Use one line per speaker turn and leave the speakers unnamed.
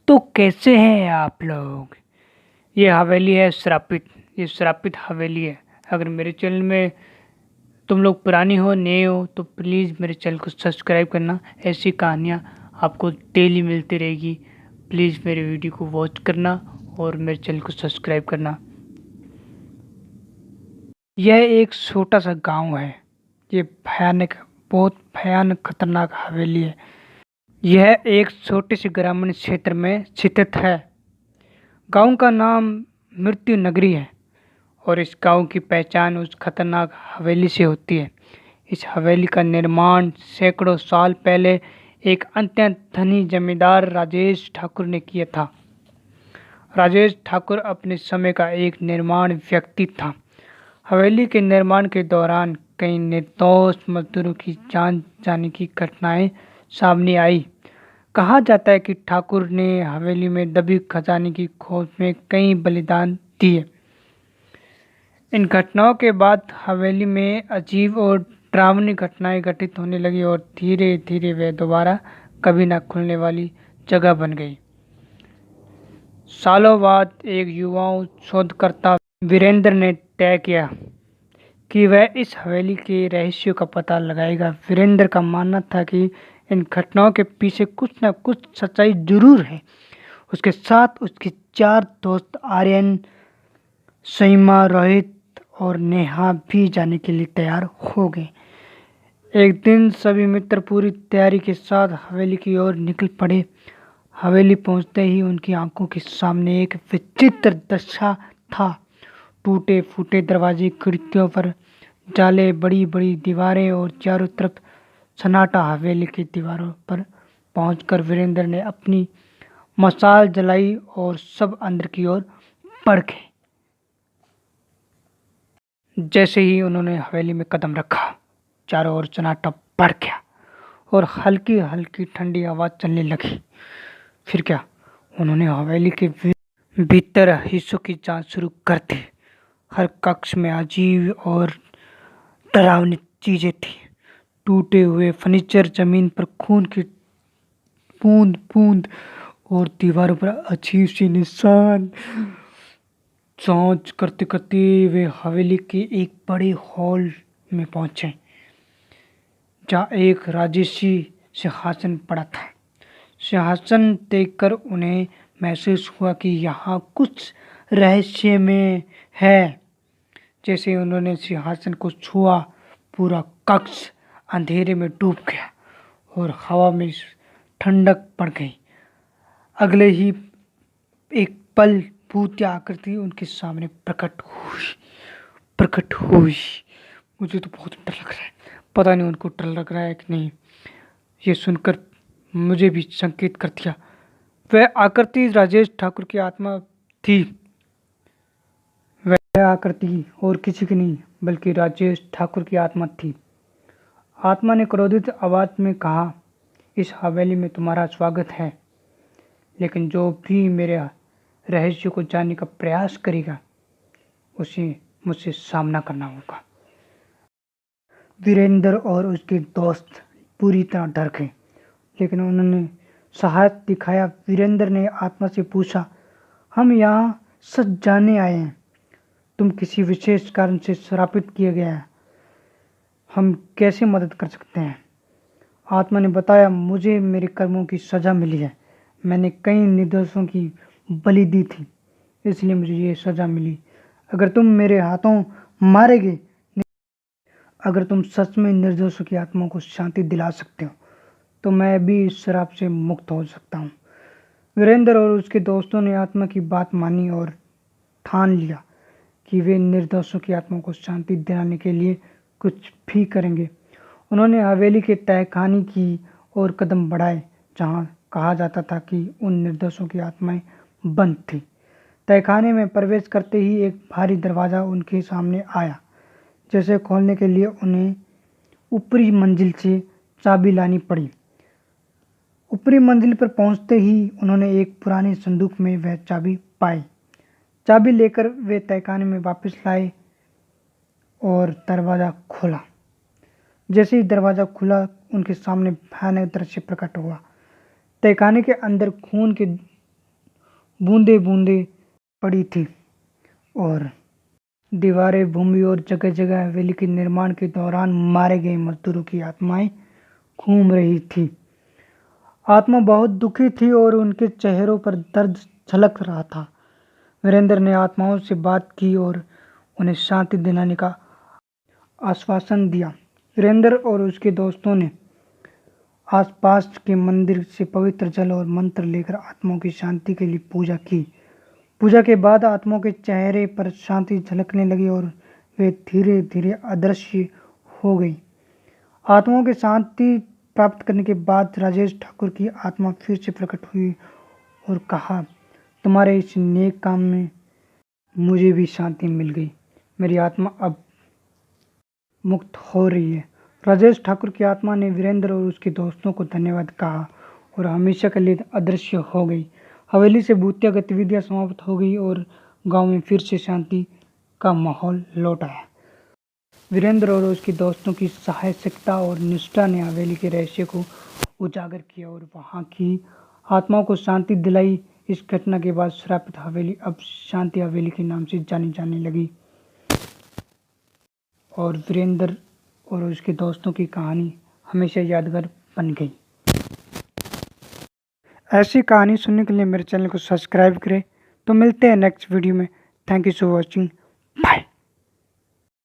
तो कैसे हैं आप लोग। ये हवेली है श्रापित। ये श्रापित हवेली है। अगर मेरे चैनल में तुम लोग पुरानी हो नए हो तो प्लीज़ मेरे चैनल को सब्सक्राइब करना। ऐसी कहानियाँ आपको डेली मिलती रहेगी। प्लीज़ मेरे वीडियो को वॉच करना और मेरे चैनल को सब्सक्राइब करना। यह एक छोटा सा गांव है। ये बहुत भयानक खतरनाक हवेली है। यह एक छोटे से ग्रामीण क्षेत्र में स्थित है। गांव का नाम मृत्यु नगरी है और इस गांव की पहचान उस खतरनाक हवेली से होती है। इस हवेली का निर्माण सैकड़ों साल पहले एक अत्यंत धनी जमींदार राजेश ठाकुर ने किया था। राजेश ठाकुर अपने समय का एक निर्माण व्यक्ति था। हवेली के निर्माण के दौरान कई निर्दोष मजदूरों की जान जाने की घटनाएं सामने आई। कहा जाता है कि ठाकुर ने हवेली में दबी खजाने की खोज में कई बलिदान दिए। इन घटनाओं के बाद हवेली में अजीब और डरावनी घटनाएं घटित होने लगी और धीरे धीरे वह दोबारा कभी न खुलने वाली जगह बन गई। सालों बाद एक युवाओं शोधकर्ता वीरेंद्र ने तय किया कि वह इस हवेली के रहस्यों का पता लगाएगा। वीरेंद्र का मानना था कि इन घटनाओं के पीछे कुछ न कुछ सच्चाई जरूर है। उसके साथ उसके 4 दोस्त आर्यन, सईमा, रोहित और नेहा भी जाने के लिए तैयार हो गए। एक दिन सभी मित्र पूरी तैयारी के साथ हवेली की ओर निकल पड़े। हवेली पहुंचते ही उनकी आंखों के सामने एक विचित्र दशा था। टूटे फूटे दरवाजे, खिड़कियों पर जाले, बड़ी बड़ी दीवारें और चारों तरफ सन्नाटा। हवेली की दीवारों पर पहुंचकर वीरेंद्र ने अपनी मशाल जलाई और सब अंदर की ओर बढ़ गए। जैसे ही उन्होंने हवेली में कदम रखा, चारों ओर सन्नाटा बढ़ गया और हल्की हल्की ठंडी आवाज चलने लगी। फिर क्या, उन्होंने हवेली के भीतर हिस्सों की जांच शुरू कर दी। हर कक्ष में अजीब और डरावनी चीजें थी। टूटे हुए फर्नीचर, जमीन पर खून की बूंद बूंद और दीवारों पर अजीब सी निशान। जांच करते करते वे हवेली के एक बड़े हॉल में पहुंचे जहाँ एक राजसी सिंहासन पड़ा था। सिंहासन देखकर उन्हें महसूस हुआ कि यहाँ कुछ रहस्य में है। जैसे ही उन्होंने सिंहासन को छुआ, पूरा कक्ष अंधेरे में डूब गया और हवा में ठंडक पड़ गई। अगले ही एक पल भूतिया आकृति उनके सामने प्रकट हुई। मुझे तो बहुत डर लग रहा है। पता नहीं उनको डर लग रहा है कि नहीं। ये सुनकर मुझे भी संकेत कर दिया। वह आकृति राजेश ठाकुर की आत्मा थी। वह आकृति और किसी की नहीं बल्कि राजेश ठाकुर की आत्मा थी। आत्मा ने क्रोधित आवाज में कहा, इस हवेली में तुम्हारा स्वागत है, लेकिन जो भी मेरे रहस्य को जानने का प्रयास करेगा उसे मुझसे सामना करना होगा। वीरेंद्र और उसके दोस्त पूरी तरह डर गए, लेकिन उन्होंने साहस दिखाया। वीरेंद्र ने आत्मा से पूछा, हम यहाँ सच जानने आए हैं। तुम किसी विशेष कारण से श्रापित किए गए हैं। हम कैसे मदद कर सकते हैं? आत्मा ने बताया, मुझे मेरे कर्मों की सजा मिली है। मैंने कई निर्दोषों की बलि दी थी, इसलिए मुझे ये सजा मिली। अगर तुम मेरे हाथों मारे गए, अगर तुम सच में निर्दोषों की आत्माओं को शांति दिला सकते हो तो मैं भी इस श्राप से मुक्त हो सकता हूँ। वीरेंद्र और उसके दोस्तों ने आत्मा की बात मानी और ठान लिया कि वे निर्दोषों की आत्माओं को शांति दिलाने के लिए कुछ भी करेंगे। उन्होंने हवेली के तहखाने की ओर कदम बढ़ाए जहाँ कहा जाता था कि उन निर्दोषों की आत्माएं बंद थी। तहखाने में प्रवेश करते ही एक भारी दरवाज़ा उनके सामने आया। जैसे खोलने के लिए उन्हें ऊपरी मंजिल से चाबी लानी पड़ी। ऊपरी मंजिल पर पहुंचते ही उन्होंने एक पुराने संदूक में वह चाबी पाई। चाबी लेकर वे तहखाने में वापस लाए और दरवाज़ा खोला। जैसे ही दरवाज़ा खुला, उनके सामने भयानक दृश्य प्रकट हुआ। तहखाने के अंदर खून के बूंदे बूंदे पड़ी थी और दीवारें, भूमि और जगह जगह हवेली के निर्माण के दौरान मारे गए मजदूरों की आत्माएं घूम रही थी। आत्मा बहुत दुखी थी और उनके चेहरों पर दर्द झलक रहा था। वीरेंद्र ने आत्माओं से बात की और उन्हें शांति दिलाने का आश्वासन दिया। वीरेंद्र और उसके दोस्तों ने आसपास के मंदिर से पवित्र जल और मंत्र लेकर आत्माओं की शांति के लिए पूजा की। पूजा के बाद आत्माओं के चेहरे पर शांति झलकने लगी और वे धीरे धीरे अदृश्य हो गई। आत्माओं की शांति प्राप्त करने के बाद राजेश ठाकुर की आत्मा फिर से प्रकट हुई और कहा, तुम्हारे इस नेक काम में मुझे भी शांति मिल गई। मेरी आत्मा अब मुक्त हो रही है। राजेश ठाकुर की आत्मा ने वीरेंद्र और उसके दोस्तों को धन्यवाद कहा और हमेशा के लिए अदृश्य हो गई। हवेली से भूतिया गतिविधियां समाप्त हो गई और गांव में फिर से शांति का माहौल लौट आया। वीरेंद्र और उसके दोस्तों की साहसिकता और निष्ठा ने हवेली के रहस्य को उजागर किया और वहां की आत्माओं को शांति दिलाई। इस घटना के बाद श्रापित हवेली अब शांति हवेली के नाम से जानी जाने लगी और वीरेंद्र और उसके दोस्तों की कहानी हमेशा यादगार बन गई। ऐसी कहानी सुनने के लिए मेरे चैनल को सब्सक्राइब करें। तो मिलते हैं नेक्स्ट वीडियो में। Thank you for watching. Bye.